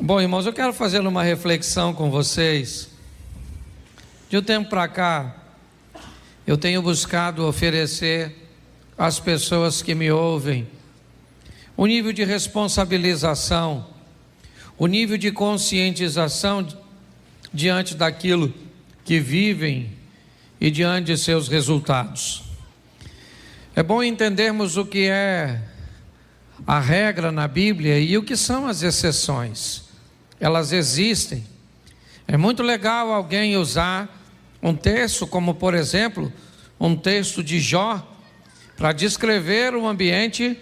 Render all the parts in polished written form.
Bom, irmãos, eu quero fazer uma reflexão com vocês. De um tempo para cá, eu tenho buscado oferecer às pessoas que me ouvem o nível de responsabilização, o nível de conscientização diante daquilo que vivem e diante de seus resultados. É bom entendermos o que é a regra na Bíblia e o que são as exceções. Elas existem. É muito legal alguém usar um texto como, por exemplo, um texto de Jó, para descrever o ambiente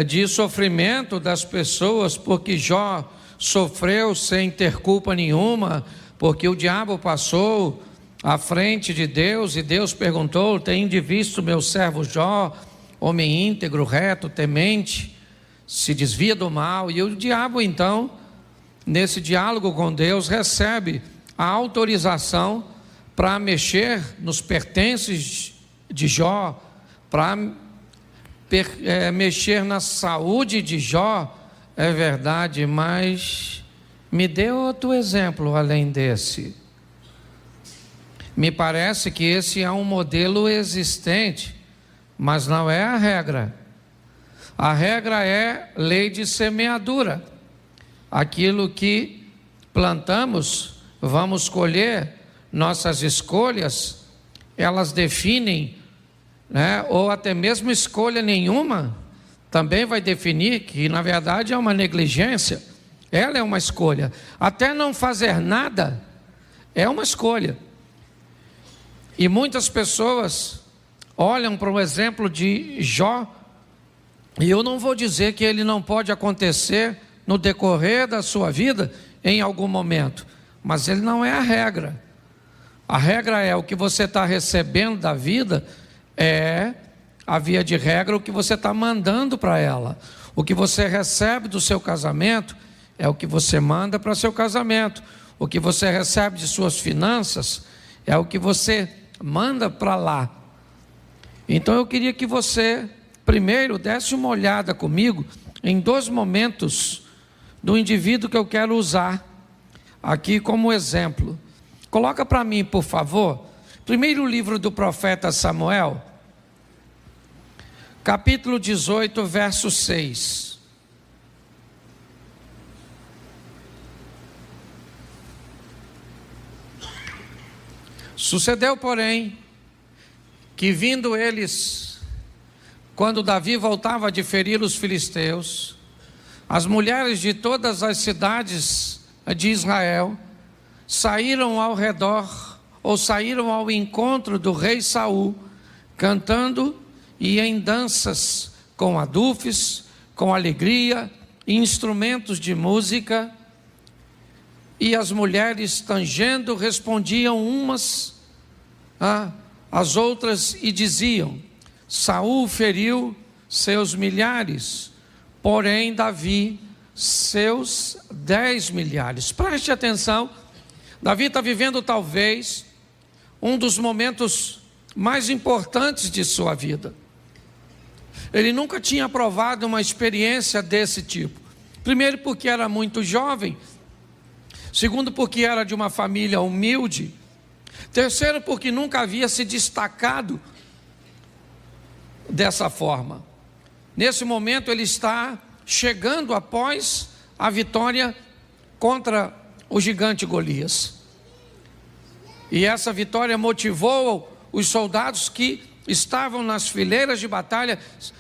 de sofrimento das pessoas, porque Jó sofreu sem ter culpa nenhuma, porque o diabo passou à frente de Deus e Deus perguntou: "Tende visto meu servo Jó, homem íntegro, reto, temente, se desvia do mal?" E o diabo então, nesse diálogo com Deus, recebe a autorização para mexer nos pertences de Jó, para mexer na saúde de Jó. É verdade, mas me dê outro exemplo além desse. Me parece que esse é um modelo existente, mas não é a regra. A regra é lei de semeadura. Aquilo que plantamos, vamos colher. Nossas escolhas, elas definem, ou até mesmo escolha nenhuma, também vai definir que na verdade é uma negligência. Ela é uma escolha. Até não fazer nada é uma escolha. E muitas pessoas olham para o exemplo de Jó, e eu não vou dizer que ele não pode acontecer no decorrer da sua vida em algum momento, mas ele não é a regra. A regra é o que você está recebendo da vida, é a via de regra o que você está mandando para ela. O que você recebe do seu casamento é o que você manda para seu casamento. O que você recebe de suas finanças é o que você manda para lá. Então eu queria que você primeiro desse uma olhada comigo em dois momentos do indivíduo que eu quero usar aqui como exemplo. Coloca para mim, por favor, primeiro livro do profeta Samuel, capítulo 18, verso 6. Sucedeu, porém, que vindo eles, quando Davi voltava de ferir os filisteus, as mulheres de todas as cidades de Israel saíram ao redor, ou saíram ao encontro do rei Saul, cantando e em danças, com adufes, com alegria, e instrumentos de música. E as mulheres, tangendo, respondiam umas às outras e diziam: Saul feriu seus milhares, porém Davi seus 10 milhares. Preste atenção. Davi está vivendo talvez um dos momentos mais importantes de sua vida. Ele nunca tinha provado uma experiência desse tipo. Primeiro porque era muito jovem. Segundo porque era de uma família humilde. Terceiro porque nunca havia se destacado dessa forma. Nesse momento ele está chegando após a vitória contra o gigante Golias. E essa vitória motivou os soldados que estavam nas fileiras de batalha,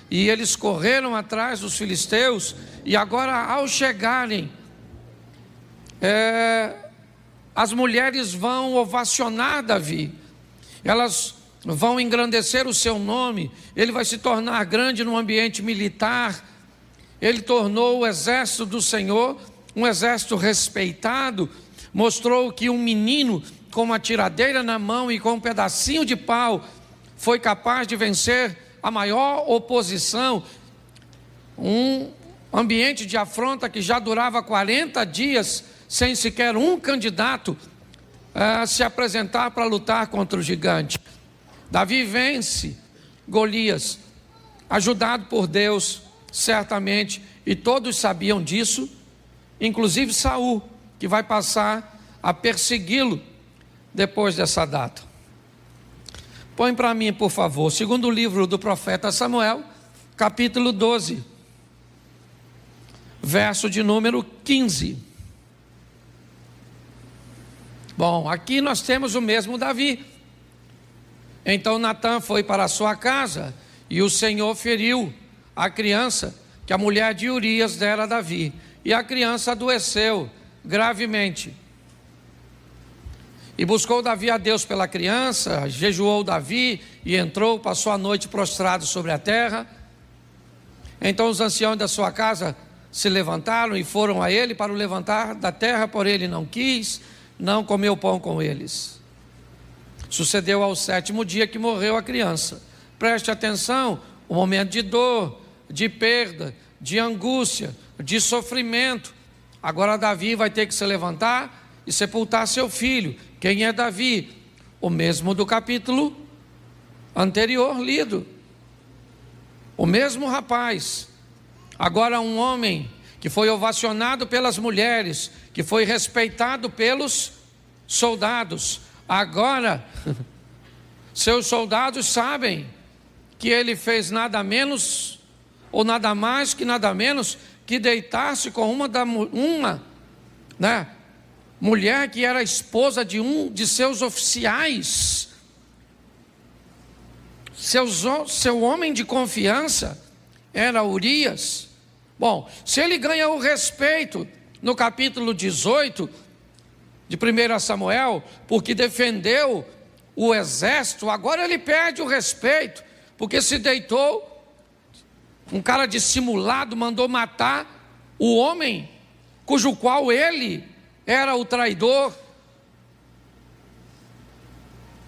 e eles correram atrás dos filisteus. E agora, ao chegarem, as mulheres vão ovacionar Davi, elas vão engrandecer o seu nome. Ele vai se tornar grande no ambiente militar. Ele tornou o exército do Senhor um exército respeitado. Mostrou que um menino com uma tiradeira na mão e com um pedacinho de pau foi capaz de vencer a maior oposição. Um ambiente de afronta que já durava 40 dias sem sequer um candidato se apresentar para lutar contra o gigante. Davi vence Golias, ajudado por Deus, certamente, e todos sabiam disso. inclusive Saul, que vai passar a persegui-lo depois dessa data. Põe para mim, por favor, segundo livro do profeta Samuel, capítulo 12, verso de número 15. Bom, aqui nós temos o mesmo Davi. Então Natã foi para a sua casa e o Senhor feriu a criança que a mulher de Urias dera a Davi. E a criança adoeceu gravemente. E buscou Davi a Deus pela criança, jejuou Davi e entrou, passou a noite prostrado sobre a terra. Então os anciãos da sua casa se levantaram e foram a ele para o levantar da terra, porém ele não quis, não comeu pão com eles. Sucedeu ao 7º dia que morreu a criança. Preste atenção, um momento de dor, de perda, de angústia, de sofrimento. Agora Davi vai ter que se levantar e sepultar seu filho. Quem é Davi? O mesmo do capítulo anterior lido. O mesmo rapaz. Agora um homem que foi ovacionado pelas mulheres, que foi respeitado pelos soldados. Agora, seus soldados sabem que ele fez nada menos, ou nada mais que nada menos, que deitar-se com uma mulher que era esposa de um de seus oficiais. Seu homem de confiança era Urias. Bom, se ele ganha o respeito no capítulo 18 de 1 Samuel, porque defendeu o exército, agora ele perde o respeito, porque se deitou, um cara dissimulado mandou matar o homem, cujo qual ele era o traidor.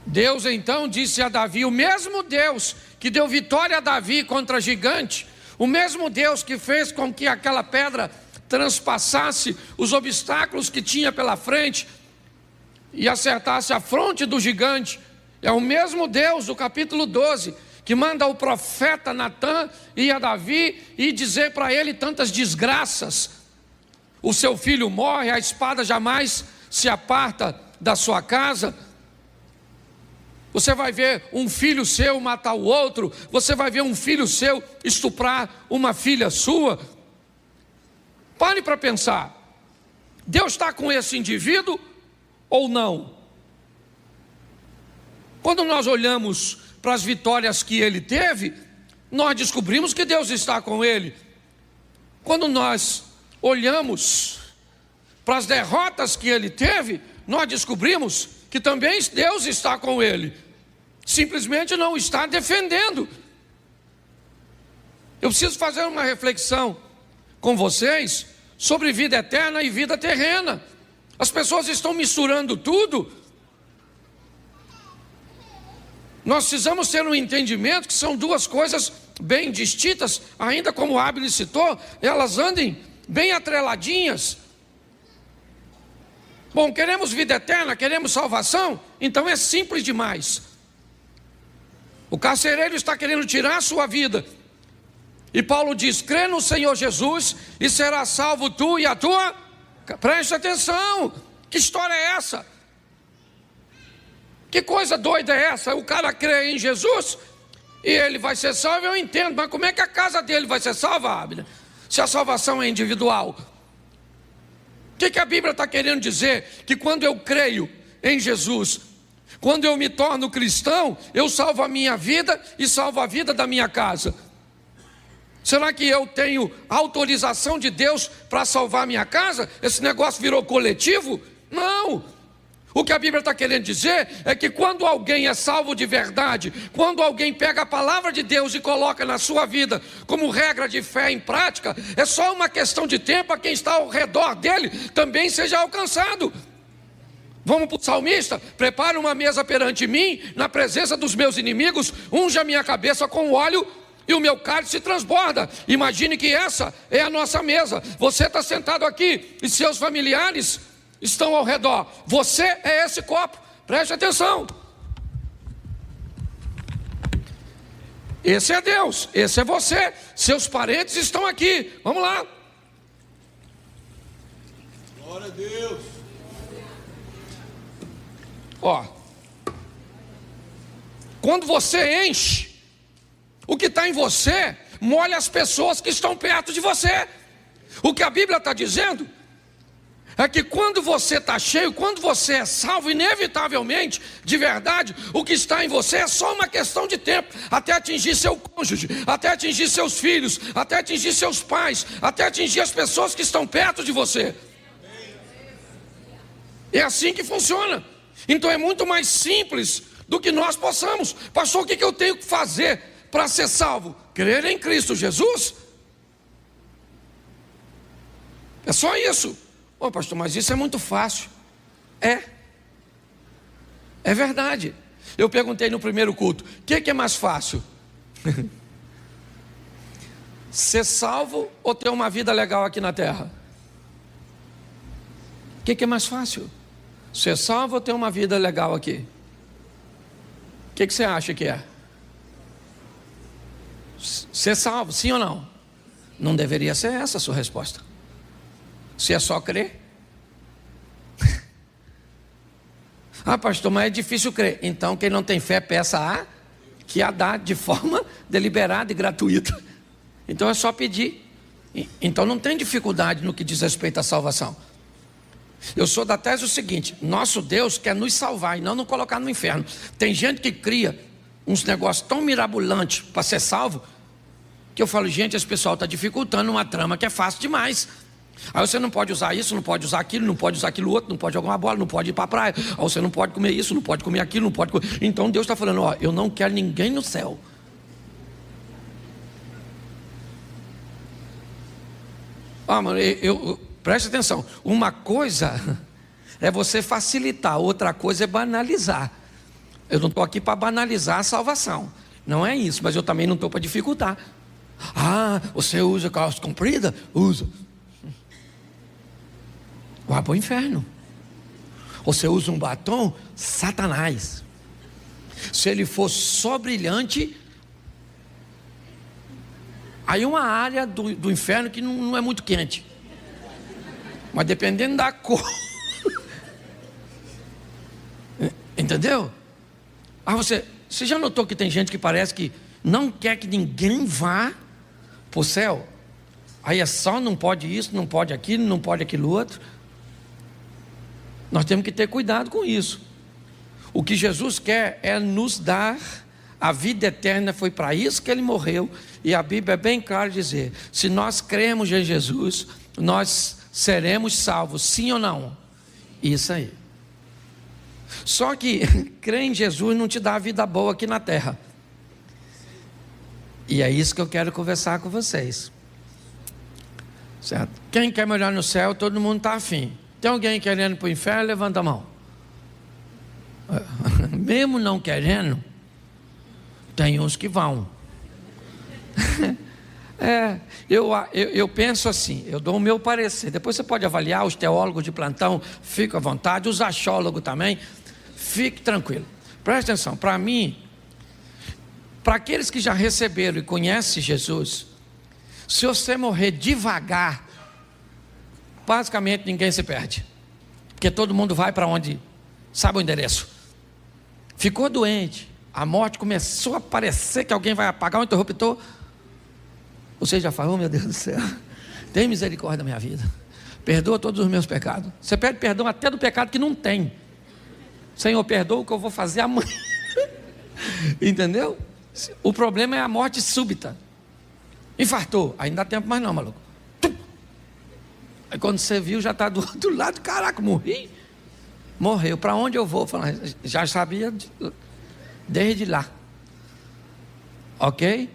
Deus então disse a Davi, o mesmo Deus que deu vitória a Davi contra gigante, o mesmo Deus que fez com que aquela pedra transpassasse os obstáculos que tinha pela frente e acertasse a fronte do gigante, é o mesmo Deus do capítulo 12, que manda o profeta Natã ir a Davi e dizer para ele tantas desgraças. O seu filho morre, a espada jamais se aparta da sua casa. Você vai ver um filho seu matar o outro, você vai ver um filho seu estuprar uma filha sua. Pare para pensar, Deus está com esse indivíduo ou não? Quando nós olhamos para as vitórias que ele teve, nós descobrimos que Deus está com ele. Quando nós olhamos para as derrotas que ele teve, nós descobrimos que também Deus está com ele. Simplesmente não está defendendo. Eu preciso fazer uma reflexão com vocês sobre vida eterna e vida terrena. As pessoas estão misturando tudo. Nós precisamos ter um entendimento que são duas coisas bem distintas, ainda como o Abel citou, elas andem bem atreladinhas. Bom, queremos vida eterna, queremos salvação, então é simples demais. O carcereiro está querendo tirar a sua vida, e Paulo diz, crê no Senhor Jesus e será salvo tu e a tua. Preste atenção, que história é essa? Que coisa doida é essa? O cara crê em Jesus e ele vai ser salvo, eu entendo, mas como é que a casa dele vai ser salva, Abner? Se a salvação é individual. O que a Bíblia está querendo dizer? Que quando eu creio em Jesus, quando eu me torno cristão, eu salvo a minha vida e salvo a vida da minha casa. Será que eu tenho autorização de Deus para salvar a minha casa? Esse negócio virou coletivo? Não! O que a Bíblia está querendo dizer é que quando alguém é salvo de verdade, quando alguém pega a palavra de Deus e coloca na sua vida como regra de fé em prática, é só uma questão de tempo a quem está ao redor dele também seja alcançado. Vamos para o salmista, prepara uma mesa perante mim, na presença dos meus inimigos, unja a minha cabeça com óleo e o meu cálice transborda. Imagine que essa é a nossa mesa, você está sentado aqui e seus familiares estão ao redor, você é esse copo, preste atenção. Esse é Deus, esse é você, seus parentes estão aqui, vamos lá. Glória a Deus. Ó, quando você enche, o que está em você molha as pessoas que estão perto de você. O que a Bíblia está dizendo é que quando você está cheio, quando você é salvo, inevitavelmente, de verdade, o que está em você é só uma questão de tempo, até atingir seu cônjuge, até atingir seus filhos, até atingir seus pais, até atingir as pessoas que estão perto de você. É assim que funciona. Então é muito mais simples do que nós possamos. Pastor, o que eu tenho que fazer para ser salvo? Crer em Cristo Jesus. É só isso. Ô pastor, mas isso é muito fácil. É verdade. Eu perguntei no primeiro culto, o que é mais fácil? Ser salvo ou ter uma vida legal aqui na terra? O que é mais fácil? Ser salvo ou ter uma vida legal aqui? O que você acha que é? Ser salvo, sim ou não? Não deveria ser essa a sua resposta. Se é só crer. Ah, pastor, mas é difícil crer. Então quem não tem fé, peça a que a dá de forma deliberada e gratuita. Então é só pedir. Então não tem dificuldade no que diz respeito à salvação. Eu sou da tese o seguinte: nosso Deus quer nos salvar e não nos colocar no inferno. Tem gente que cria uns negócios tão mirabolantes para ser salvo, que eu falo, gente, esse pessoal está dificultando uma trama que é fácil demais. Aí você não pode usar isso, não pode usar aquilo, não pode usar aquilo outro, não pode jogar uma bola, não pode ir para a praia. Aí você não pode comer isso, não pode comer aquilo, não pode comer. Então Deus está falando, ó, eu não quero ninguém no céu. Ah, mano, preste atenção. Uma coisa é você facilitar, outra coisa é banalizar. Eu não estou aqui para banalizar a salvação. Não é isso, mas eu também não estou para dificultar. Ah, você usa calça comprida? Usa. Vai para o inferno. Você usa um batom? Satanás. Se ele for só brilhante, aí uma área do inferno que não é muito quente. Mas dependendo da cor. Entendeu? Ah, você já notou que tem gente que parece que não quer que ninguém vá para o céu? Aí é só não pode isso, não pode aquilo, não pode aquilo outro. Nós temos que ter cuidado com isso. O que Jesus quer é nos dar a vida eterna, foi para isso que ele morreu. E a Bíblia é bem clara dizer, se nós cremos em Jesus, nós seremos salvos, sim ou não? Isso aí. Só que crer em Jesus não te dá a vida boa aqui na terra. E é isso que eu quero conversar com vocês. Certo? Quem quer morar no céu, todo mundo está afim. Tem alguém querendo ir para o inferno? Levanta a mão. Mesmo não querendo, tem uns que vão. Eu penso assim, eu dou o meu parecer. Depois você pode avaliar, os teólogos de plantão, fica à vontade, os achólogos também, fique tranquilo. Presta atenção, para mim, para aqueles que já receberam e conhecem Jesus, se você morrer devagar, basicamente ninguém se perde, porque todo mundo vai para onde sabe o endereço. Ficou doente, a morte começou a parecer que alguém vai apagar o interruptor. Você já falou, oh, meu Deus do céu, tem misericórdia da minha vida, perdoa todos os meus pecados. Você pede perdão até do pecado que não tem. Senhor, perdoa o que eu vou fazer amanhã. Entendeu? O problema é a morte súbita. Infartou, aí não dá tempo mais não, maluco. Aí quando você viu, já está do outro lado. Caraca, morri. Morreu, para onde eu vou? Já sabia desde lá. Ok?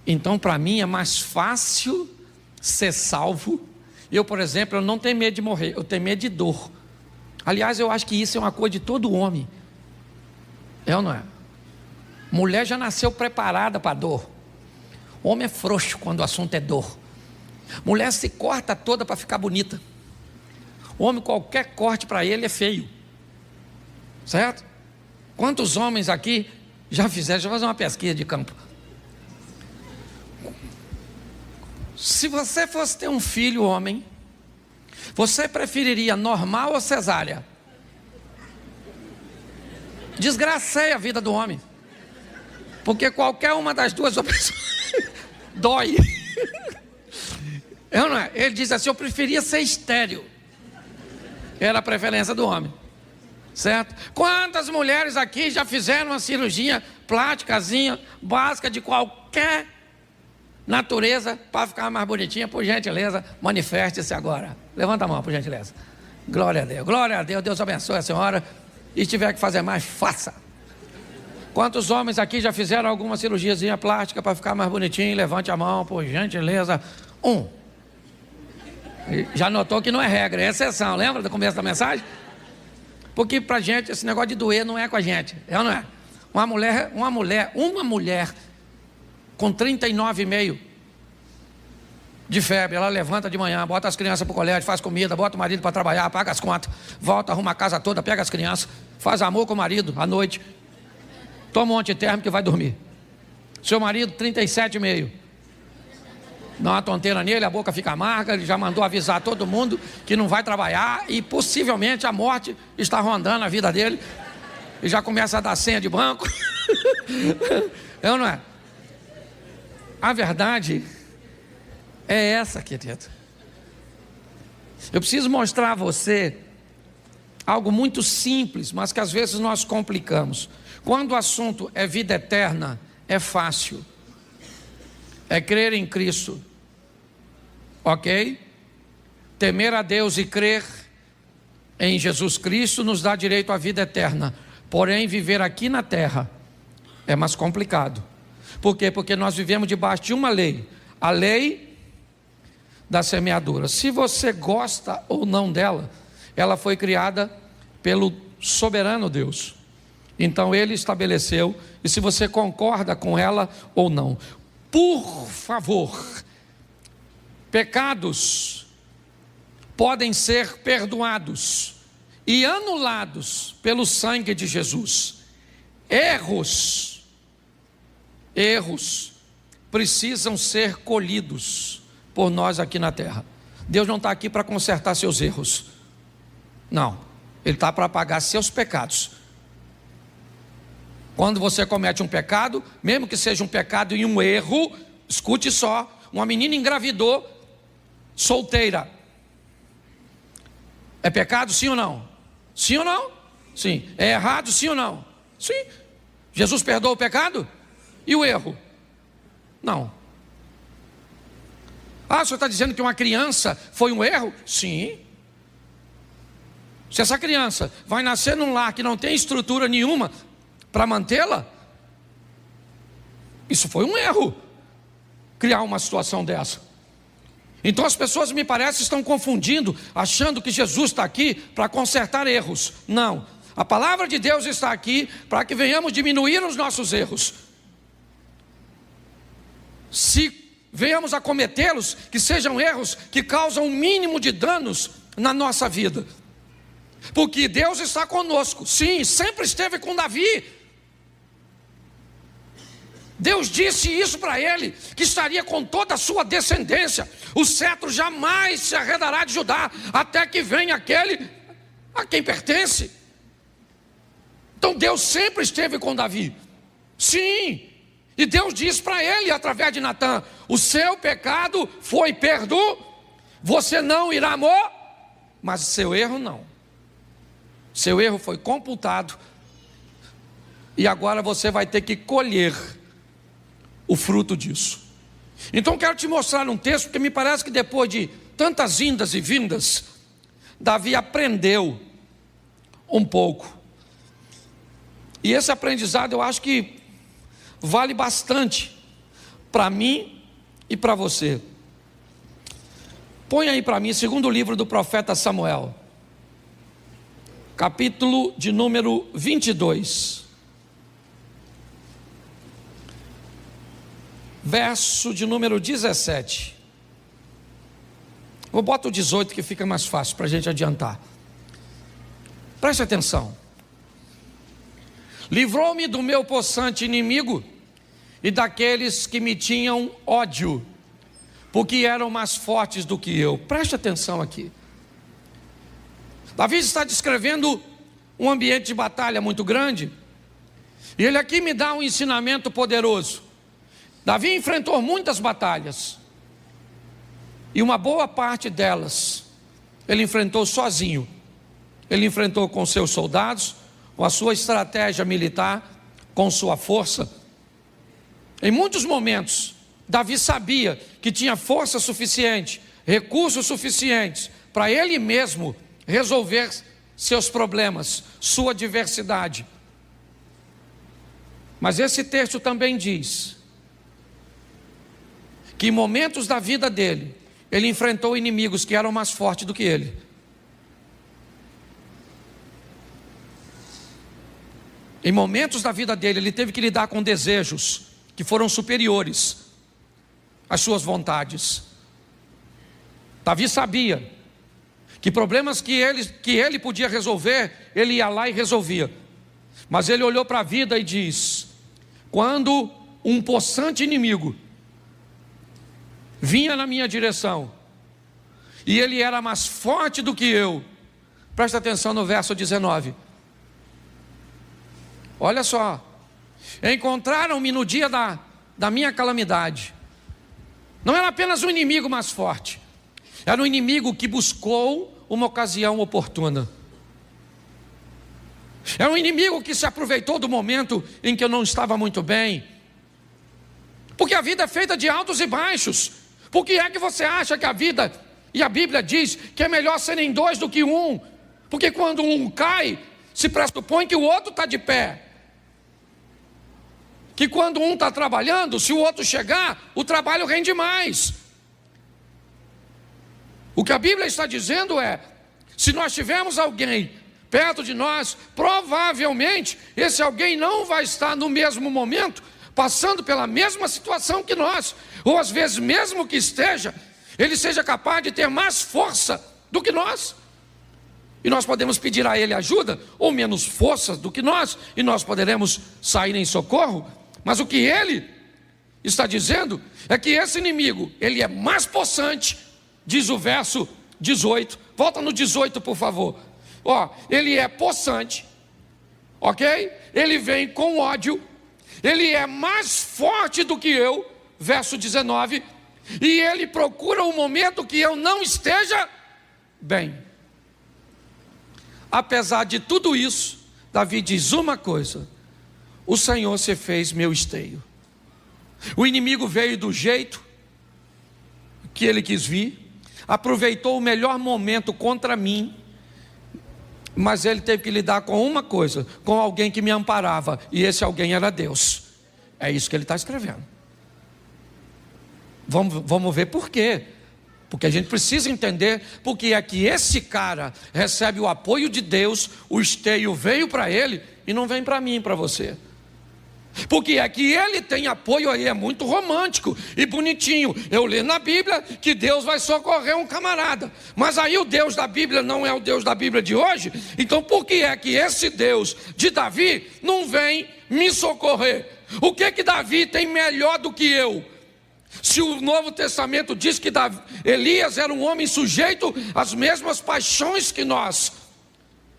Então para mim é mais fácil ser salvo. Eu, por exemplo, eu não tenho medo de morrer, eu tenho medo de dor. Aliás, eu acho que isso é uma coisa de todo homem. É ou não é? Mulher já nasceu preparada para dor. Homem é frouxo quando o assunto é dor. Mulher se corta toda para ficar bonita. Homem, qualquer corte para ele é feio. Certo? Quantos homens aqui já fizeram? Deixa eu fazer uma pesquisa de campo. Se você fosse ter um filho homem, Você preferiria normal ou cesárea? Desgracei a vida do homem. Porque qualquer uma das duas opções dói. Não é? Ele diz assim: eu preferia ser estéril. Era a preferência do homem. Certo? Quantas mulheres aqui já fizeram uma cirurgia plásticazinha, básica, de qualquer natureza, para ficar mais bonitinha? Por gentileza, manifeste-se agora. Levanta a mão, por gentileza. Glória a Deus, glória a Deus. Deus abençoe a senhora. E se tiver que fazer mais, faça. Quantos homens aqui já fizeram alguma cirurgiazinha plástica para ficar mais bonitinho? Levante a mão, por gentileza. Já notou que não é regra, é exceção. Lembra do começo da mensagem? Porque pra gente esse negócio de doer não é com a gente, é ou não é? Uma mulher com 39,5 de febre, ela levanta de manhã, bota as crianças pro colégio, faz comida, bota o marido para trabalhar, paga as contas, volta, arruma a casa toda, pega as crianças, faz amor com o marido à noite, toma um antitérmico e vai dormir. Seu marido 37,5. Dá uma tonteira nele, a boca fica amarga, ele já mandou avisar todo mundo que não vai trabalhar e possivelmente a morte está rondando a vida dele e já começa a dar senha de banco. É ou não é? A verdade é essa, querido. Eu preciso mostrar a você algo muito simples, mas que às vezes nós complicamos. Quando o assunto é vida eterna, é fácil. É crer em Cristo. Ok? Temer a Deus e crer em Jesus Cristo nos dá direito à vida eterna. Porém, viver aqui na terra é mais complicado. Por quê? Porque nós vivemos debaixo de uma lei. A lei da semeadura. Se você gosta ou não dela, ela foi criada pelo soberano Deus. Então Ele estabeleceu, e se você concorda com ela ou não. Por favor, pecados podem ser perdoados e anulados pelo sangue de Jesus. Erros precisam ser colhidos por nós aqui na terra. Deus não está aqui para consertar seus erros. Não, Ele está para pagar seus pecados. Quando você comete um pecado, mesmo que seja um pecado e um erro, escute só, uma menina engravidou, solteira, é pecado sim ou não? Sim ou não? Sim. É errado sim ou não? Sim. Jesus perdoa o pecado? E o erro? Não. Ah, o senhor está dizendo que uma criança foi um erro? Sim. Se essa criança vai nascer num lar que não tem estrutura nenhuma para mantê-la, isso foi um erro, criar uma situação dessa. Então as pessoas, me parece, estão confundindo, achando que Jesus está aqui para consertar erros. Não, a palavra de Deus está aqui para que venhamos diminuir os nossos erros. Se venhamos a cometê-los, que sejam erros que causam o mínimo de danos na nossa vida. Porque Deus está conosco, sim, sempre esteve com Davi. Deus disse isso para ele, que estaria com toda a sua descendência. O cetro jamais se arredará de Judá, até que venha aquele a quem pertence. Então Deus sempre esteve com Davi. Sim, e Deus disse para ele, através de Natã: o seu pecado foi perdoado, você não irá morrer, mas o seu erro não. Seu erro foi computado, e agora você vai ter que colher o fruto disso. Então quero te mostrar um texto, porque me parece que depois de tantas indas e vindas, Davi aprendeu um pouco. E esse aprendizado eu acho que vale bastante para mim e para você. Põe aí para mim, segundo livro do profeta Samuel, capítulo de número 22. Verso de número 17. Vou botar o 18 que fica mais fácil para a gente adiantar. Preste atenção. Livrou-me do meu possante inimigo e daqueles que me tinham ódio, porque eram mais fortes do que eu. Preste atenção aqui. Davi está descrevendo um ambiente de batalha muito grande, e ele aqui me dá um ensinamento poderoso. Davi enfrentou muitas batalhas, e uma boa parte delas ele enfrentou sozinho. Ele enfrentou com seus soldados, com a sua estratégia militar, com sua força. Em muitos momentos, Davi sabia que tinha força suficiente, recursos suficientes para ele mesmo resolver seus problemas, sua adversidade. Mas esse texto também diz que em momentos da vida dele, ele enfrentou inimigos que eram mais fortes do que ele. Em momentos da vida dele, ele teve que lidar com desejos que foram superiores às suas vontades. Davi sabia que problemas que ele podia resolver, ele ia lá e resolvia. Mas ele olhou para a vida e diz: quando um possante inimigo vinha na minha direção, e ele era mais forte do que eu, presta atenção no verso 19, olha só: encontraram-me no dia da minha calamidade. Não era apenas um inimigo mais forte, era um inimigo que buscou uma ocasião oportuna. Era um inimigo que se aproveitou do momento em que eu não estava muito bem, porque a vida é feita de altos e baixos. Por que é que você acha que a vida, e a Bíblia diz que é melhor serem dois do que um? Porque quando um cai, se pressupõe que o outro está de pé. Que quando um está trabalhando, se o outro chegar, o trabalho rende mais. O que a Bíblia está dizendo é: se nós tivermos alguém perto de nós, provavelmente esse alguém não vai estar no mesmo momento, passando pela mesma situação que nós, ou às vezes mesmo que esteja, ele seja capaz de ter mais força do que nós, e nós podemos pedir a ele ajuda, ou menos força do que nós, e nós poderemos sair em socorro. Mas o que ele está dizendo é que esse inimigo, ele é mais possante, diz o verso 18, volta no 18 por favor. Ele é possante, ok? Ele vem com ódio, ele é mais forte do que eu, verso 19, e ele procura um momento que eu não esteja bem. Apesar de tudo isso, Davi diz uma coisa: o Senhor se fez meu esteio. O inimigo veio do jeito que ele quis vir, aproveitou o melhor momento contra mim, mas ele teve que lidar com uma coisa, com alguém que me amparava, e esse alguém era Deus. É isso que ele está escrevendo. Vamos ver por quê. Porque a gente precisa entender porque é que esse cara recebe o apoio de Deus, o esteio veio para ele e não vem para mim e para você. Porque é que ele tem apoio aí, é muito romântico e bonitinho. Eu leio na Bíblia que Deus vai socorrer um camarada, mas aí o Deus da Bíblia não é o Deus da Bíblia de hoje. Então por que é que esse Deus de Davi não vem me socorrer? O que Davi tem melhor do que eu? Se o Novo Testamento diz que Elias era um homem sujeito às mesmas paixões que nós,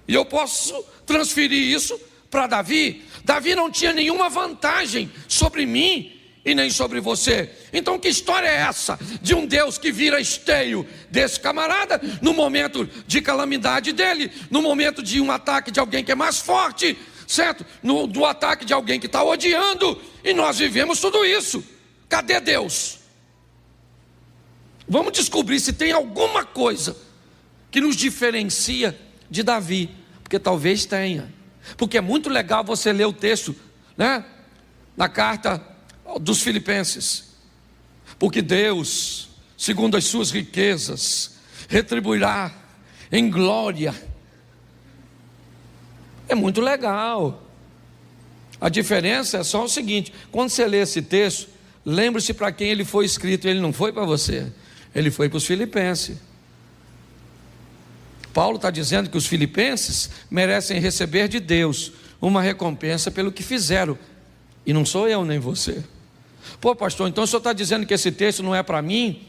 e eu posso transferir isso para Davi. Davi não tinha nenhuma vantagem sobre mim e nem sobre você. Então que história é essa de um Deus que vira esteio desse camarada no momento de calamidade dele, no momento de um ataque de alguém que é mais forte, certo? Do ataque de alguém que está odiando, e nós vivemos tudo isso. Cadê Deus? Vamos descobrir se tem alguma coisa que nos diferencia de Davi, porque talvez tenha. Porque é muito legal você ler o texto, né, na carta dos Filipenses. Porque Deus, segundo as suas riquezas, retribuirá em glória. É muito legal. A diferença é só o seguinte: quando você lê esse texto, lembre-se para quem ele foi escrito. Ele não foi para você, ele foi para os filipenses. Paulo está dizendo que os filipenses merecem receber de Deus uma recompensa pelo que fizeram, e não sou eu nem você. Pô, pastor, então o senhor está dizendo que esse texto não é para mim?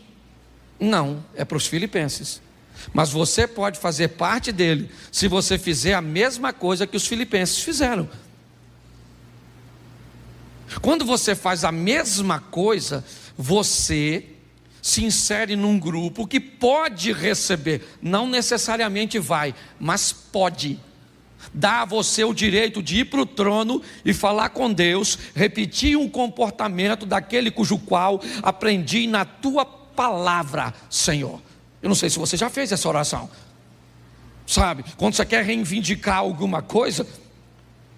Não, é para os filipenses. Mas você pode fazer parte dele se você fizer a mesma coisa que os filipenses fizeram. Quando você faz a mesma coisa, você se insere num grupo que pode receber, não necessariamente vai, mas pode. Dá a você o direito de ir para o trono e falar com Deus, repetir um comportamento daquele cujo qual aprendi na tua palavra, Senhor. Eu não sei se você já fez essa oração, sabe? Quando você quer reivindicar alguma coisa,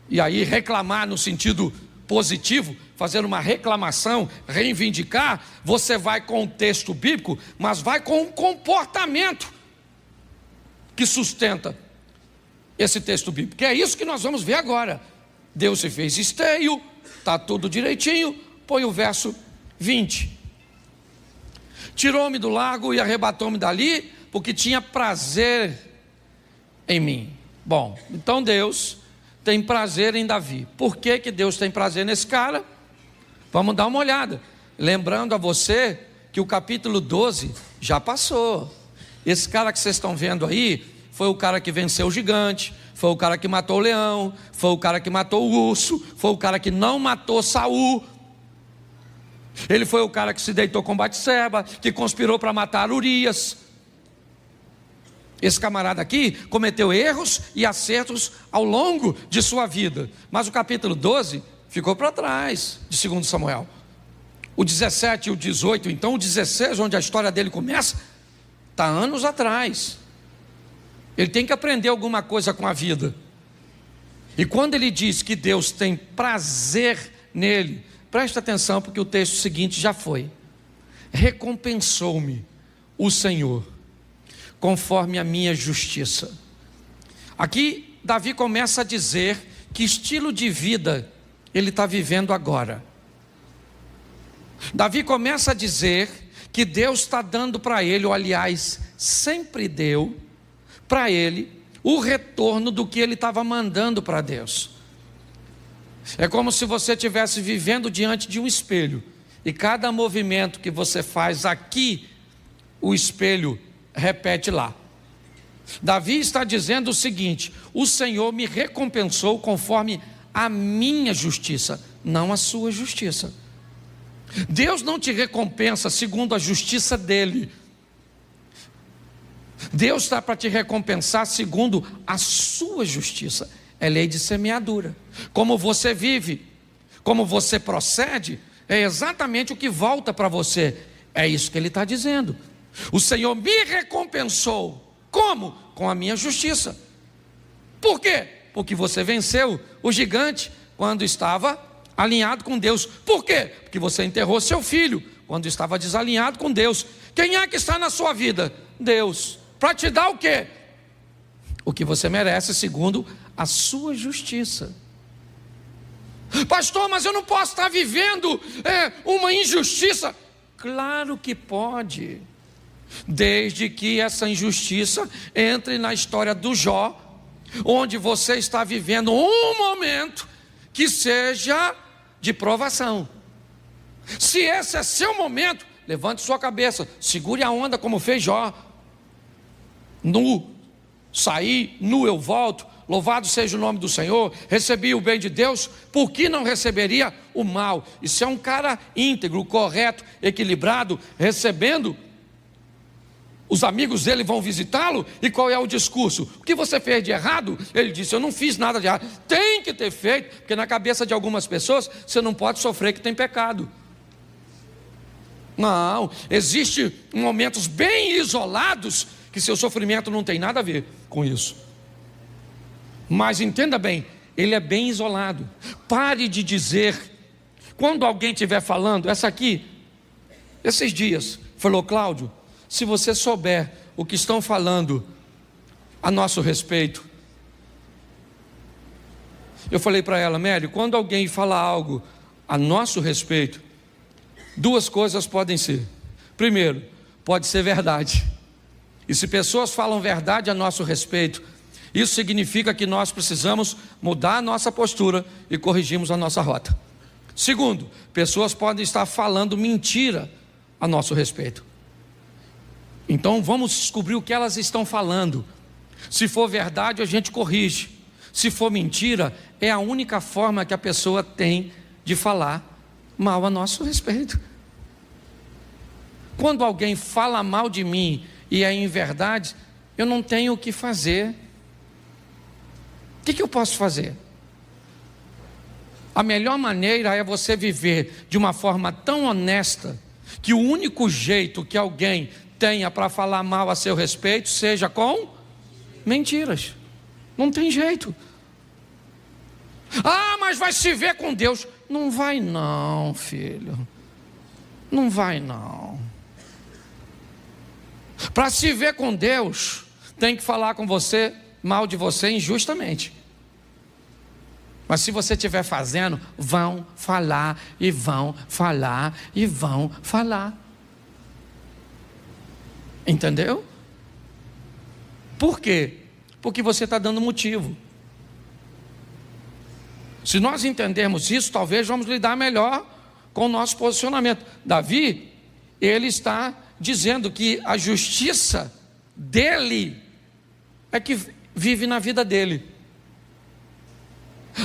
e aí reclamar no sentido positivo, fazer uma reclamação, reivindicar, você vai com o texto bíblico, mas vai com um comportamento que sustenta esse texto bíblico, que é isso que nós vamos ver agora. Deus se fez esteio, está tudo direitinho. Põe o verso 20. Tirou-me do lago e arrebatou-me dali, porque tinha prazer em mim. Bom, então Deus tem prazer em Davi. Por que que Deus tem prazer nesse cara? Vamos dar uma olhada. Lembrando a você que o capítulo 12 já passou. Esse cara que vocês estão vendo aí foi o cara que venceu o gigante, foi o cara que matou o leão, foi o cara que matou o urso, foi o cara que não matou Saul. Ele foi o cara que se deitou com Batseba, que conspirou para matar Urias. Esse camarada aqui cometeu erros e acertos ao longo de sua vida, mas o capítulo 12 ficou para trás de 2 Samuel. O 17 e o 18, então o 16, onde a história dele começa, está anos atrás. Ele tem que aprender alguma coisa com a vida. E quando ele diz que Deus tem prazer nele, presta atenção, porque o texto seguinte já foi: recompensou-me o Senhor conforme a minha justiça. Aqui Davi começa a dizer que estilo de vida ele está vivendo agora. Davi começa a dizer que Deus está dando para ele, ou aliás, sempre deu para ele o retorno do que ele estava mandando para Deus. É como se você estivesse vivendo diante de um espelho, e cada movimento que você faz aqui, o espelho repete lá. Davi está dizendo o seguinte: o Senhor me recompensou conforme a minha justiça, não a sua justiça. Deus não te recompensa segundo a justiça dele. Deus está para te recompensar segundo a sua justiça. É lei de semeadura. Como você vive, como você procede, é exatamente o que volta para você. É isso que ele está dizendo. O Senhor me recompensou. Como? Com a minha justiça. Por quê? Porque você venceu o gigante quando estava alinhado com Deus. Por quê? Porque você enterrou seu filho quando estava desalinhado com Deus. Quem é que está na sua vida? Deus. Para te dar o quê? O que você merece segundo a sua justiça. Pastor, mas eu não posso estar vivendo uma injustiça. Claro que pode, desde que essa injustiça entre na história do Jó, onde você está vivendo um momento que seja de provação. Se esse é seu momento, levante sua cabeça, segure a onda como fez Jó. Nu, saí, nu eu volto, louvado seja o nome do Senhor, recebi o bem de Deus, por que não receberia o mal? E se é um cara íntegro, correto, equilibrado, recebendo, os amigos dele vão visitá-lo, e qual é o discurso? O que você fez de errado? Ele disse: eu não fiz nada de errado. Tem que ter feito, porque na cabeça de algumas pessoas, você não pode sofrer que tem pecado. Não, existem momentos bem isolados, que seu sofrimento não tem nada a ver com isso. Mas entenda bem, ele é bem isolado. Pare de dizer, quando alguém estiver falando, esses dias, falou: Cláudio, se você souber o que estão falando a nosso respeito. Eu falei para ela: Mério, quando alguém fala algo a nosso respeito, duas coisas podem ser. Primeiro, pode ser verdade. E se pessoas falam verdade a nosso respeito, isso significa que nós precisamos mudar a nossa postura e corrigirmos a nossa rota. Segundo, pessoas podem estar falando mentira a nosso respeito. Então vamos descobrir o que elas estão falando. Se for verdade, a gente corrige. Se for mentira, é a única forma que a pessoa tem de falar mal a nosso respeito. Quando alguém fala mal de mim e é em verdade, eu não tenho o que fazer. O que eu posso fazer? A melhor maneira é você viver de uma forma tão honesta que o único jeito que alguém tenha para falar mal a seu respeito seja com mentiras. Não tem jeito. Ah, mas vai se ver com Deus. Não vai não, filho. Não vai não. Para se ver com Deus, tem que falar com você, mal de você injustamente. Mas se você estiver fazendo, vão falar e vão falar e vão falar. Entendeu? Por quê? Porque você está dando motivo. Se nós entendermos isso, talvez vamos lidar melhor com o nosso posicionamento. Davi, ele está dizendo que a justiça dele é que vive na vida dele.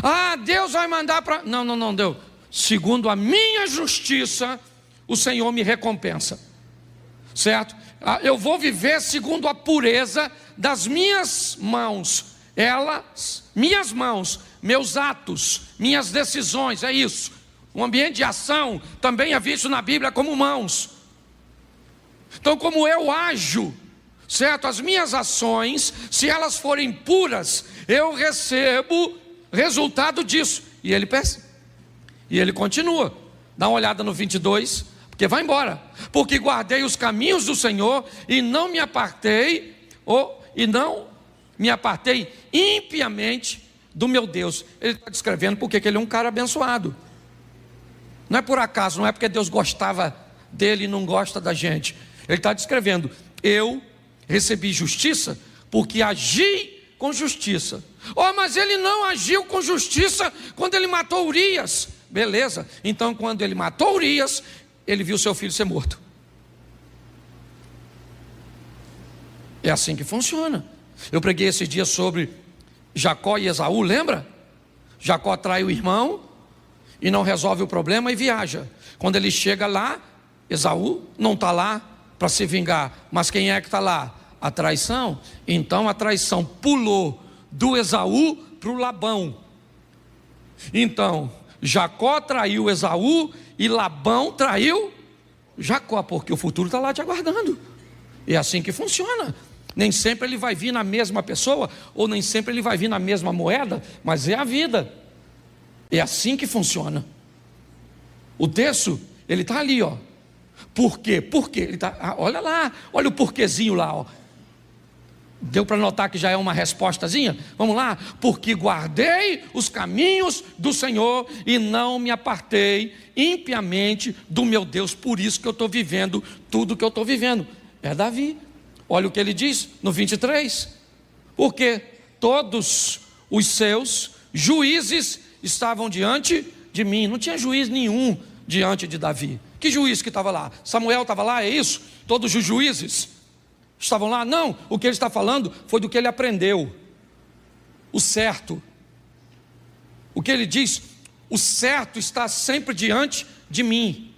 Ah, Deus vai mandar para... Não, Deus. Segundo a minha justiça, o Senhor me recompensa. Certo? Eu vou viver segundo a pureza das minhas mãos. Minhas mãos, meus atos, minhas decisões, é isso. Um ambiente de ação também é visto na Bíblia como mãos. Então, como eu ajo, certo? As minhas ações, se elas forem puras, eu recebo resultado disso. E ele pensa, e ele continua. Dá uma olhada no 22, porque vai embora. Porque guardei os caminhos do Senhor e não me apartei impiamente do meu Deus. Ele está descrevendo porque ele é um cara abençoado. Não é por acaso, não é porque Deus gostava dele e não gosta da gente. Ele está descrevendo: eu recebi justiça porque agi com justiça. Oh, mas ele não agiu com justiça quando ele matou Urias. Beleza, então quando ele matou Urias, ele viu seu filho ser morto. É assim que funciona. Eu preguei esse dia sobre Jacó e Esaú, lembra? Jacó trai o irmão e não resolve o problema e viaja. Quando ele chega lá, Esaú não está lá para se vingar. Mas quem é que está lá? A traição. Então a traição pulou do Esaú para o Labão. Então Jacó traiu Esaú e Labão traiu Jacó, porque o futuro está lá te aguardando. É assim que funciona. Nem sempre ele vai vir na mesma pessoa, ou nem sempre ele vai vir na mesma moeda, mas é a vida. É assim que funciona. O texto, ele está ali, ó. Por quê? Por quê? Ele tá, olha lá, olha o porquezinho lá, ó. Deu para notar que já é uma respostazinha? Vamos lá. Porque guardei os caminhos do Senhor e não me apartei impiamente do meu Deus. Por isso que eu estou vivendo tudo que eu estou vivendo. É Davi. Olha o que ele diz no 23. Porque todos os seus juízes estavam diante de mim. Não tinha juiz nenhum diante de Davi. Que juiz que estava lá? Samuel estava lá, é isso? Todos os juízes estavam lá? Não, o que ele está falando foi do que ele aprendeu. O certo. O que ele diz, o certo está sempre diante de mim.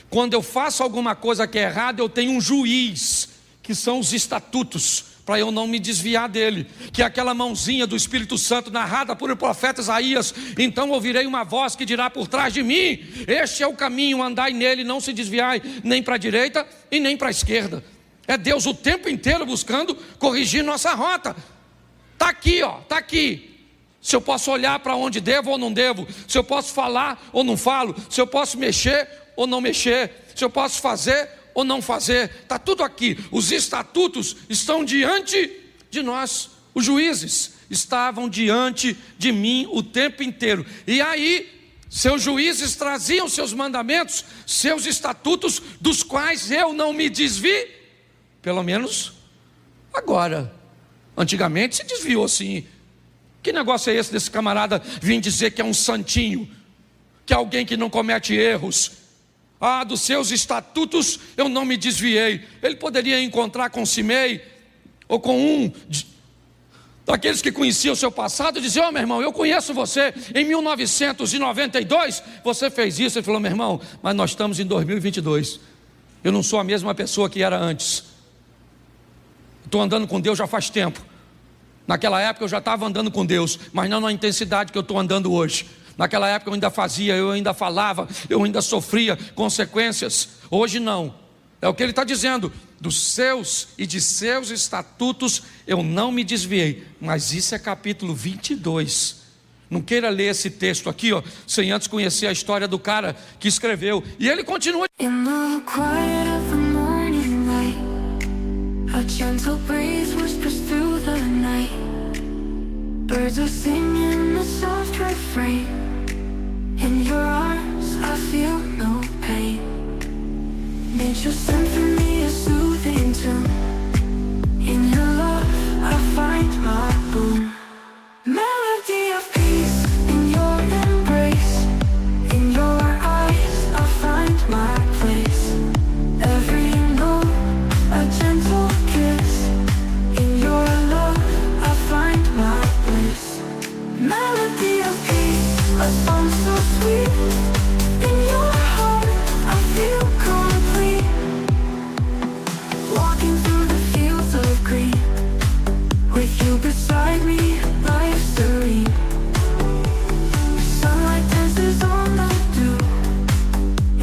Quando eu faço alguma coisa que é errada, eu tenho um juiz, que são os estatutos, para eu não me desviar dele, que é aquela mãozinha do Espírito Santo narrada por o profeta Isaías. Então ouvirei uma voz que dirá por trás de mim: este é o caminho, andai nele, não se desviai nem para a direita e nem para a esquerda. É Deus o tempo inteiro buscando corrigir nossa rota. Está aqui, ó, está aqui. Se eu posso olhar para onde devo ou não devo, se eu posso falar ou não falo, se eu posso mexer ou não mexer, se eu posso fazer ou não fazer, está tudo aqui. Os estatutos estão diante de nós. Os juízes estavam diante de mim o tempo inteiro. E aí, seus juízes traziam seus mandamentos, seus estatutos, dos quais eu não me desvi, pelo menos agora. Antigamente se desviou sim. Que negócio é esse desse camarada vir dizer que é um santinho, que é alguém que não comete erros? Dos seus estatutos eu não me desviei. Ele poderia encontrar com Simei, ou com um daqueles que conheciam o seu passado, e dizer: meu irmão, eu conheço você, em 1992 você fez isso. Ele falou: meu irmão, mas nós estamos em 2022, eu não sou a mesma pessoa que era antes. Estou andando com Deus já faz tempo. Naquela época eu já estava andando com Deus, mas não na intensidade que eu estou andando hoje. Naquela época eu ainda fazia, eu ainda falava, eu ainda sofria consequências. Hoje não. É o que ele está dizendo: dos seus e de seus estatutos eu não me desviei. Mas isso é capítulo 22. Não queira ler esse texto aqui, sem antes conhecer a história do cara que escreveu. E ele continua. In the quiet of the morning light, a gentle breeze whispers through the night. Birds are singing a soft refrain. In your arms I feel no pain. Nature sent for me a soothing tune. In your love I find my boon. Melody of peace in your embrace. In your eyes I find my place. Every note a gentle kiss. In your love I find my bliss. Melody of peace, a song so sweet. In your heart I feel complete. Walking through the fields of green, with you beside me, life's serene. Sunlight dances on the dew.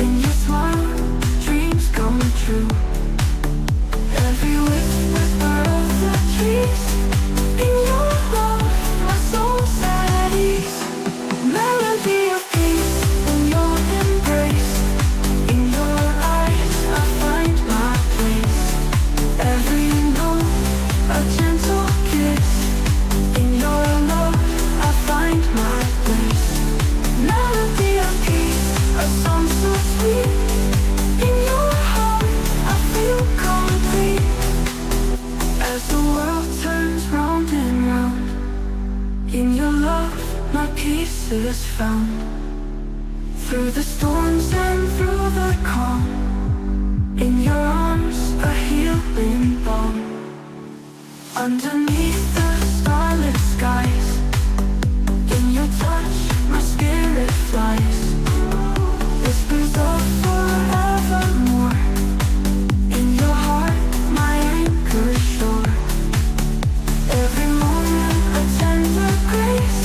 In your smile, dreams come true. Every whisper of the trees. In your love, my soul's at ease. Melody of peace in your embrace. In your eyes, I find my place. Every note, a gentle kiss. In your love, I find my place. Melody of peace, a song so sweet. In your heart, I feel complete. As the world turns round and round, in your love, my peace is found. Through the storms and through the calm, in your arms, a healing balm. Underneath the starlit skies, in your touch, my spirit flies. Whispers of forevermore. In your heart, my anchor is sure. Every moment, a tender grace.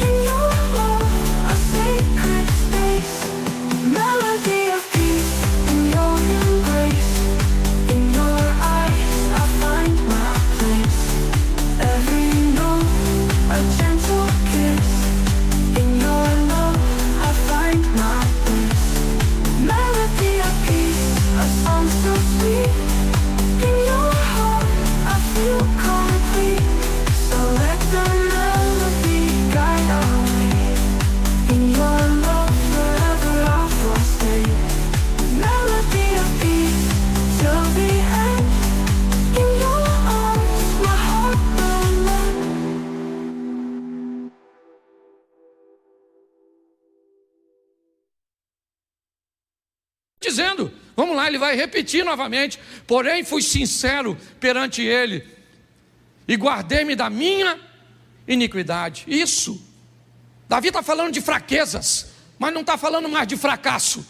In your love, a sacred space. Melody of peace in your embrace. In your eyes, I find my place. Every note, a gentle kiss. In your love, I find my bliss. Melody of peace, a song so sweet. In your heart, I feel complete. So let the melody guide our way. In your love, forever I'll stay. Melody of peace till the end. In your arms, my heart will mend. Dizendo, vamos lá, ele vai repetir novamente: porém fui sincero perante ele, e guardei-me da minha iniquidade. Isso, Davi está falando de fraquezas, mas não está falando mais de fracasso.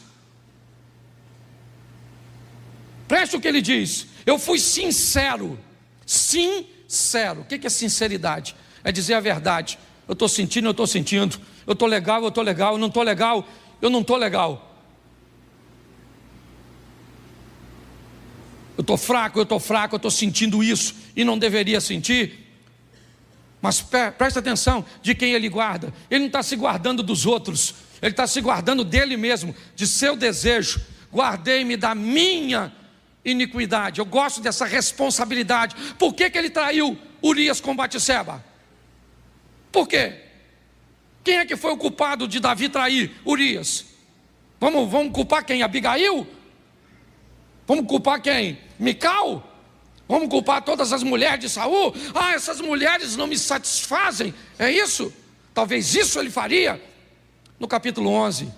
Preste o que ele diz: eu fui sincero. Sincero, o que é sinceridade? É dizer a verdade. Eu estou sentindo, eu estou sentindo. Eu estou legal, eu estou legal. Eu não estou legal, eu não estou legal. Eu estou fraco, eu estou sentindo isso e não deveria sentir. Mas presta atenção de quem ele guarda. Ele não está se guardando dos outros, ele está se guardando dele mesmo, de seu desejo. Guardei-me da minha iniquidade. Eu gosto dessa responsabilidade. Por que ele traiu Urias com Batseba? Por quê? Quem é que foi o culpado de Davi trair Urias? Vamos culpar quem? Abigail? Vamos culpar quem? Mical? Vamos culpar todas as mulheres de Saul? Essas mulheres não me satisfazem. É isso? Talvez isso ele faria. No capítulo 11,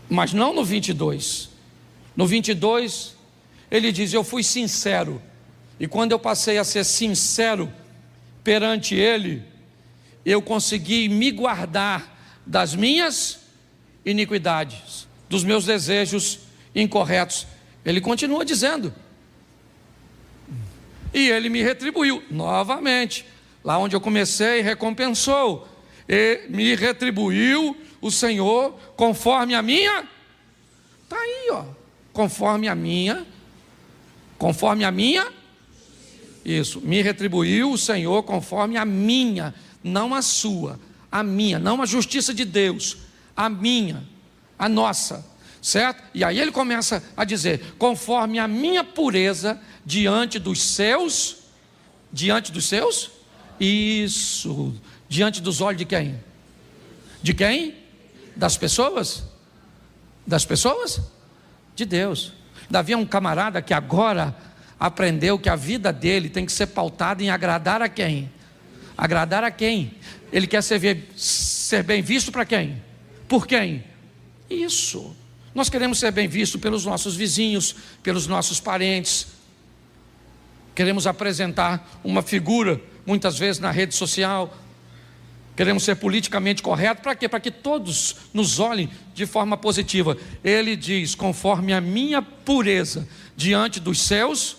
Mas não no 22. No 22, ele diz: eu fui sincero. E quando eu passei a ser sincero perante ele, eu consegui me guardar das minhas iniquidades, dos meus desejos incorretos. Ele continua dizendo. E ele me retribuiu novamente. Lá onde eu comecei, recompensou. E me retribuiu o Senhor conforme a minha. Está aí, ó. Conforme a minha. Isso. Me retribuiu o Senhor conforme a minha. Não a sua. A minha. Não a justiça de Deus. A minha. A nossa. Certo? E aí ele começa a dizer: conforme a minha pureza diante dos seus. Diante dos seus? Isso. Diante dos olhos de quem? De quem? Das pessoas? Das pessoas? De Deus. Davi é um camarada que agora aprendeu que a vida dele tem que ser pautada em agradar a quem? Agradar a quem? Ele quer ser bem visto para quem? Por quem? Isso. Nós queremos ser bem visto pelos nossos vizinhos, pelos nossos parentes. Queremos apresentar uma figura, muitas vezes na rede social. Queremos ser politicamente corretos, para quê? Para que todos nos olhem de forma positiva. Ele diz: conforme a minha pureza diante dos seus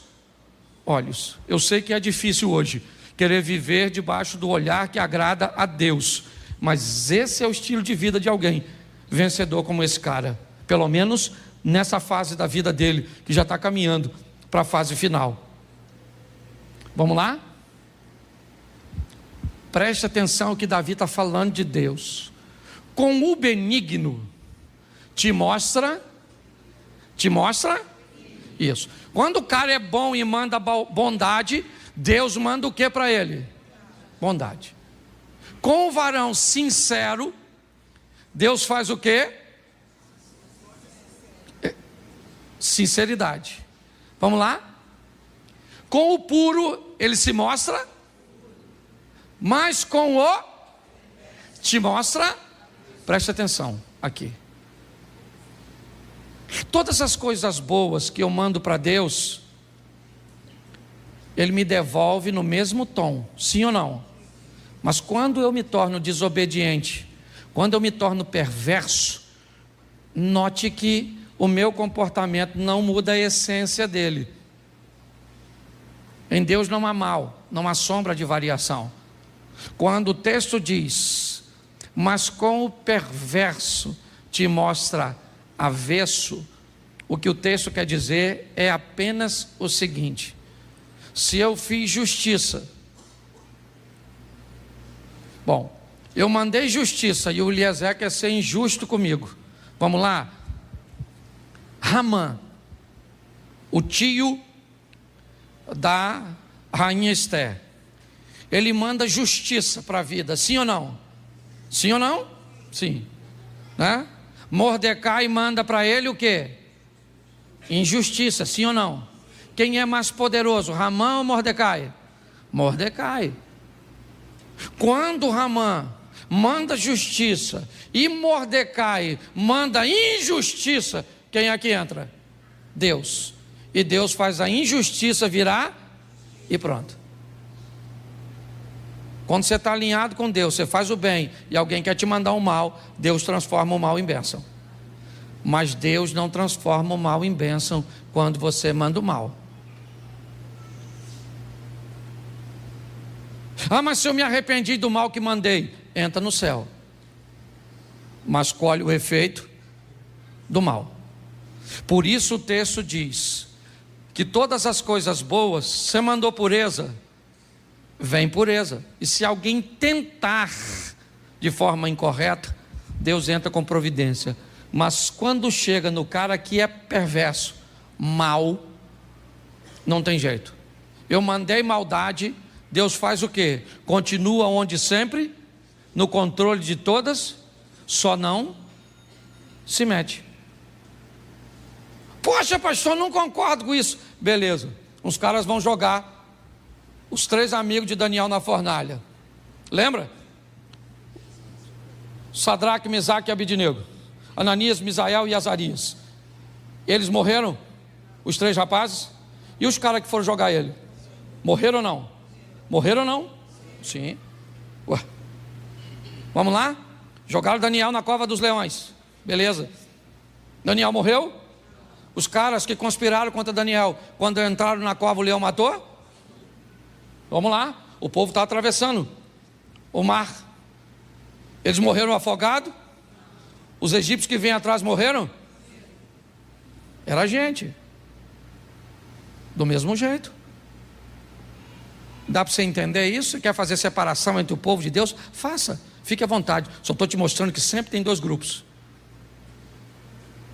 olhos. Eu sei que é difícil hoje querer viver debaixo do olhar que agrada a Deus, mas esse é o estilo de vida de alguém vencedor como esse cara, pelo menos nessa fase da vida dele, que já está caminhando para a fase final. Vamos lá? Preste atenção que Davi está falando de Deus. Com o benigno te mostra isso. Quando o cara é bom e manda bondade, Deus manda o que para ele? Bondade. Com o varão sincero, Deus faz o que? Sinceridade. Vamos lá? Com o puro ele se mostra, mas com o te mostra. Preste atenção aqui. Todas as coisas boas que eu mando para Deus, Ele me devolve no mesmo tom, sim ou não? Mas quando eu me torno desobediente, quando eu me torno perverso, note que o meu comportamento não muda a essência dele. Em Deus não há mal, não há sombra de variação. Quando o texto diz: mas com o perverso te mostra avesso, o que o texto quer dizer é apenas o seguinte: se eu fiz justiça, bom, eu mandei justiça e o Eliezer quer ser injusto comigo. Vamos lá? Ramã, o tio da rainha Esther, ele manda justiça para a vida, sim ou não? Sim ou não? Sim, né? Mordecai manda para ele o quê? Injustiça, sim ou não? Quem é mais poderoso, Ramã ou Mordecai? Mordecai. Quando Ramã manda justiça e Mordecai manda injustiça, quem é que entra? Deus. E Deus faz a injustiça virar e pronto. Quando você está alinhado com Deus, você faz o bem e alguém quer te mandar o mal, Deus transforma o mal em bênção. Mas Deus não transforma o mal em bênção quando você manda o mal. Ah, mas se eu me arrependi do mal que mandei, entra no céu, mas colhe o efeito do mal. Por isso o texto diz que todas as coisas boas, você mandou pureza, vem pureza. E se alguém tentar de forma incorreta, Deus entra com providência. Mas quando chega no cara que é perverso, mal, não tem jeito. Eu mandei maldade, Deus faz o quê? Continua onde sempre, no controle de todas, só não se mete. Poxa, pastor, não concordo com isso. Beleza, os caras vão jogar os 3 amigos de Daniel na fornalha. Lembra? Sadraque, Mesaque e Abednego. Ananias, Misael e Azarias. Eles morreram? Os 3 rapazes? E os caras que foram jogar ele? Morreram ou não? Morreram ou não? Sim. Ué. Vamos lá? Jogaram Daniel na cova dos leões. Beleza. Daniel morreu? Os caras que conspiraram contra Daniel, quando entraram na cova, o leão matou? Vamos lá. O povo está atravessando o mar. Eles morreram afogados? Os egípcios que vêm atrás morreram? Era gente. Do mesmo jeito. Dá para você entender isso? Você quer fazer separação entre o povo de Deus? Faça, fique à vontade. Só estou te mostrando que sempre tem 2 grupos: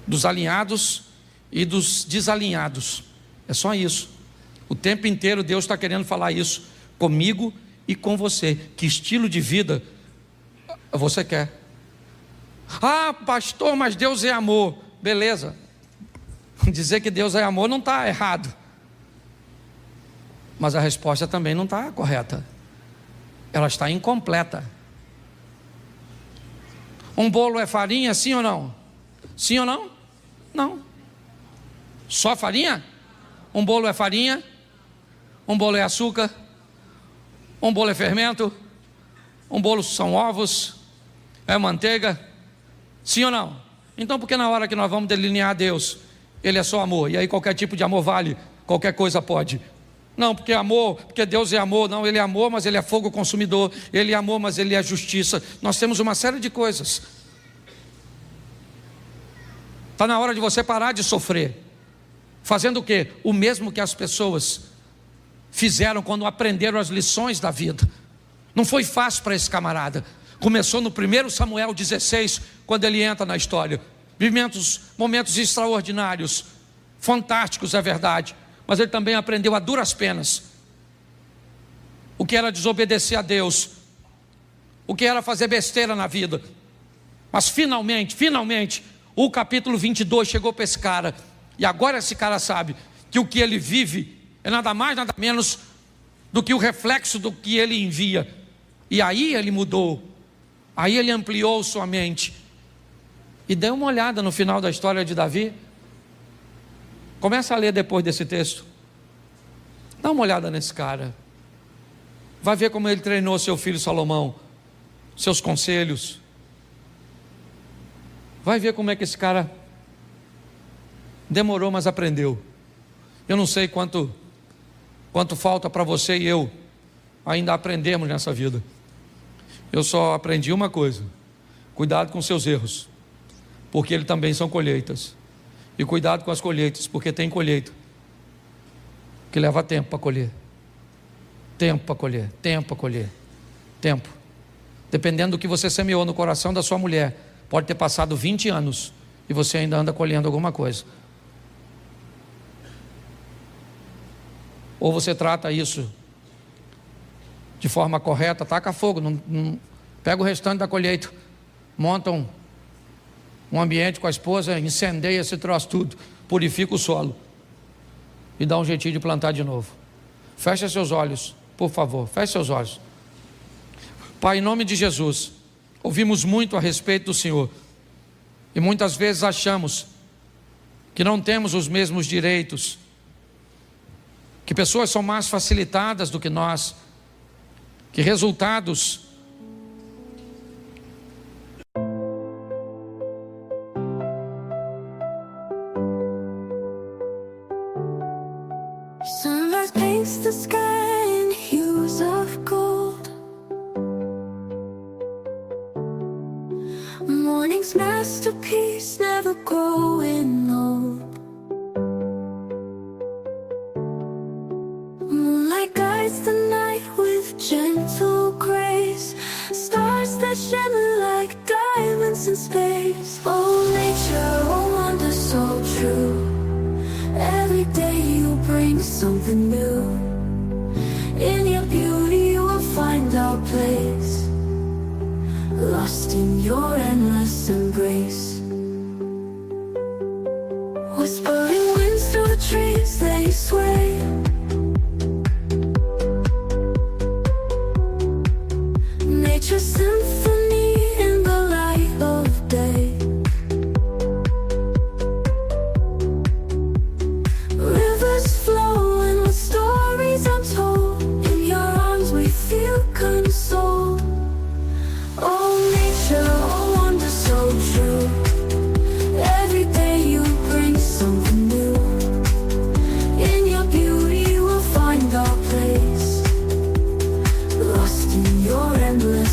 dos alinhados e dos desalinhados. É só isso. O tempo inteiro Deus está querendo falar isso comigo e com você. Que estilo de vida você quer? Ah, pastor, mas Deus é amor. Beleza. Dizer que Deus é amor não está errado, mas a resposta também não está correta. Ela está incompleta. Um bolo é farinha, sim ou não? Sim ou não? Não. Só farinha? Um bolo é farinha? Um bolo é açúcar? Um bolo é fermento? Um bolo são ovos? É manteiga? Sim ou não? Então por que na hora que nós vamos delinear Deus, Ele é só amor, e aí qualquer tipo de amor vale, qualquer coisa pode? Não, porque amor, porque Deus é amor. Não, Ele é amor, mas Ele é fogo consumidor. Ele é amor, mas Ele é justiça. Nós temos uma série de coisas. Está na hora de você parar de sofrer. Fazendo o quê? O mesmo que as pessoas fizeram quando aprenderam as lições da vida. Não foi fácil para esse camarada. Começou no 1 Samuel 16, quando ele entra na história. Momentos extraordinários, fantásticos, é verdade. Mas ele também aprendeu a duras penas o que era desobedecer a Deus, o que era fazer besteira na vida. Mas finalmente, o capítulo 22 chegou para esse cara. E agora esse cara sabe que o que ele vive é nada mais, nada menos do que o reflexo do que ele envia. E aí ele mudou, aí ele ampliou sua mente. E dê uma olhada no final da história de Davi. Começa a ler depois desse texto. Dá uma olhada nesse cara. Vai ver como ele treinou seu filho Salomão, seus conselhos. Vai ver como é que esse cara demorou, mas aprendeu. Eu não sei quanto falta para você e eu ainda aprendermos nessa vida. Eu só aprendi uma coisa: cuidado com seus erros, porque eles também são colheitas. E cuidado com as colheitas, porque tem colheita que leva tempo para colher. Tempo para colher, tempo para colher, tempo. Dependendo do que você semeou no coração da sua mulher, pode ter passado 20 anos e você ainda anda colhendo alguma coisa. Ou você trata isso de forma correta, taca fogo, não pega o restante da colheita, monta um ambiente com a esposa, incendeia esse troço tudo, purifica o solo e dá um jeitinho de plantar de novo. Fecha seus olhos, por favor, feche seus olhos. Pai, em nome de Jesus, ouvimos muito a respeito do Senhor e muitas vezes achamos que não temos os mesmos direitos, que pessoas são mais facilitadas do que nós, que resultados Sunrise paints the sky in hues of gold. Morning's masterpiece never growing old. Moonlight guides the night with gentle grace. Stars that shimmer like diamonds in space. Oh nature, oh wonder so true. Every day you bring something new. In your beauty you will find our place, lost in your endless embrace. Whispering winds through the trees, they sway. Nature's symphony in the light of day.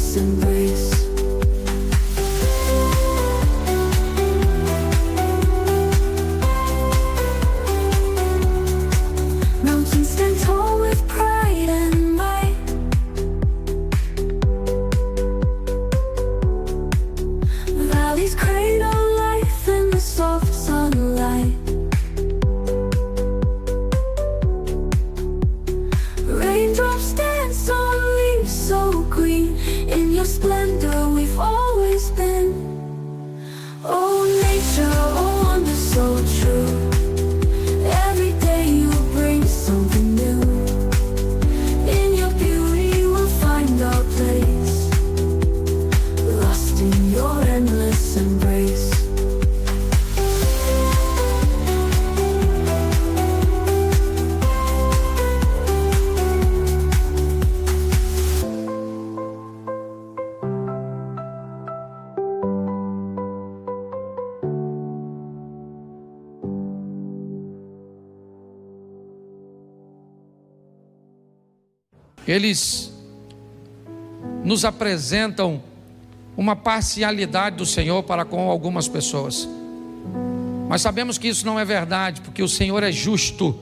endless embrace. Mountains stand tall with pride and might. Valleys cradle life in the soft sunlight. Raindrops dance on leaves so green. In your splendor we've always been. Oh nature, oh wonder so true. Every day you bring something new. In your beauty we'll find our place, lost in your endless embrace. Eles nos apresentam uma parcialidade do Senhor para com algumas pessoas, mas sabemos que isso não é verdade, porque o Senhor é justo.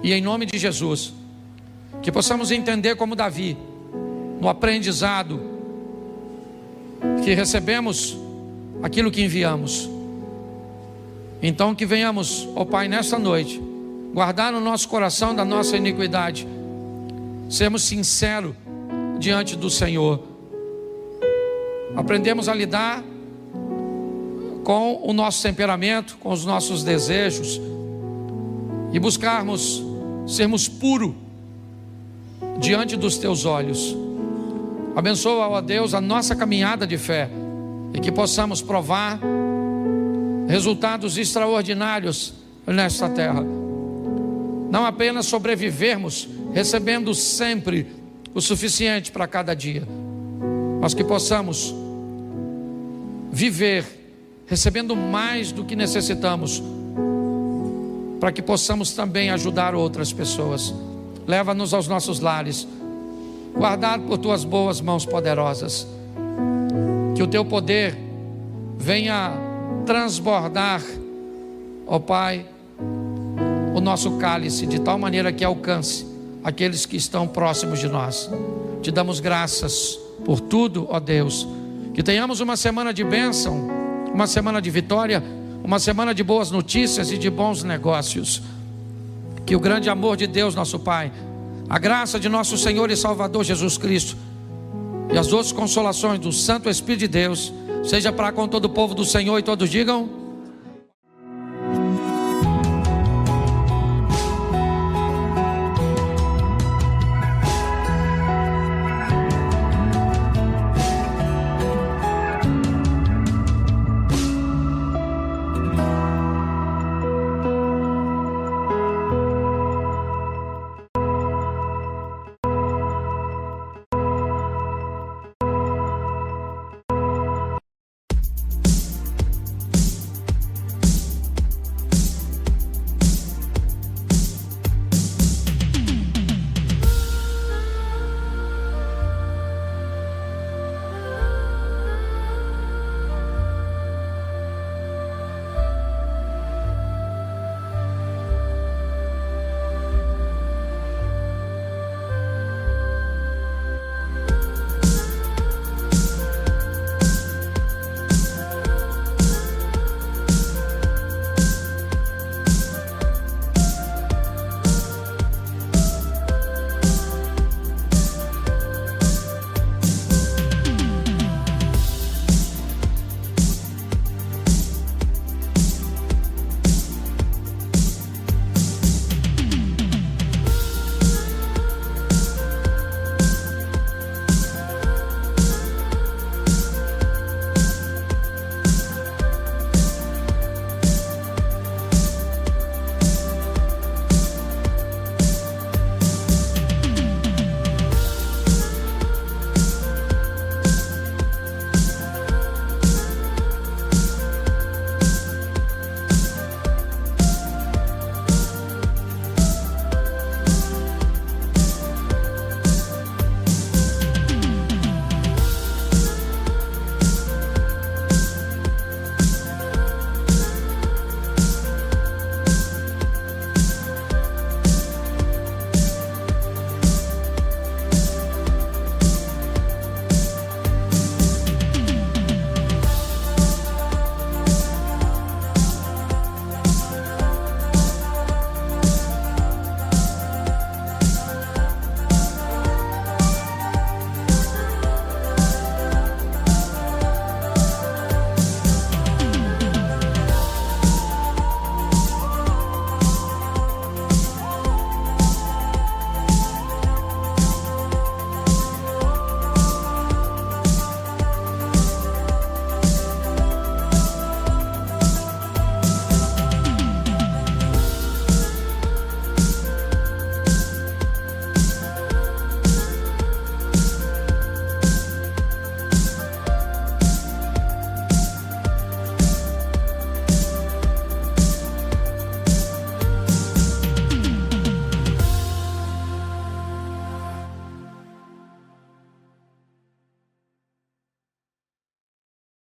E em nome de Jesus, que possamos entender como Davi, no aprendizado, que recebemos aquilo que enviamos. Então que venhamos, ó Pai, nesta noite, guardar no nosso coração da nossa iniquidade, sermos sinceros diante do Senhor, aprendemos a lidar com o nosso temperamento, com os nossos desejos, e buscarmos sermos puros diante dos Teus olhos. Abençoa, ó Deus, a nossa caminhada de fé, e que possamos provar resultados extraordinários nesta terra. Não apenas sobrevivermos, recebendo sempre o suficiente para cada dia, mas que possamos viver recebendo mais do que necessitamos, para que possamos também ajudar outras pessoas. Leva-nos aos nossos lares, guardado por Tuas boas mãos poderosas, que o Teu poder venha transbordar, ó Pai, o nosso cálice, de tal maneira que alcance aqueles que estão próximos de nós. Te damos graças por tudo, ó Deus. Que tenhamos uma semana de bênção, uma semana de vitória, uma semana de boas notícias e de bons negócios. Que o grande amor de Deus, nosso Pai, a graça de nosso Senhor e Salvador Jesus Cristo e as doces consolações do Santo Espírito de Deus seja para com todo o povo do Senhor, e todos digam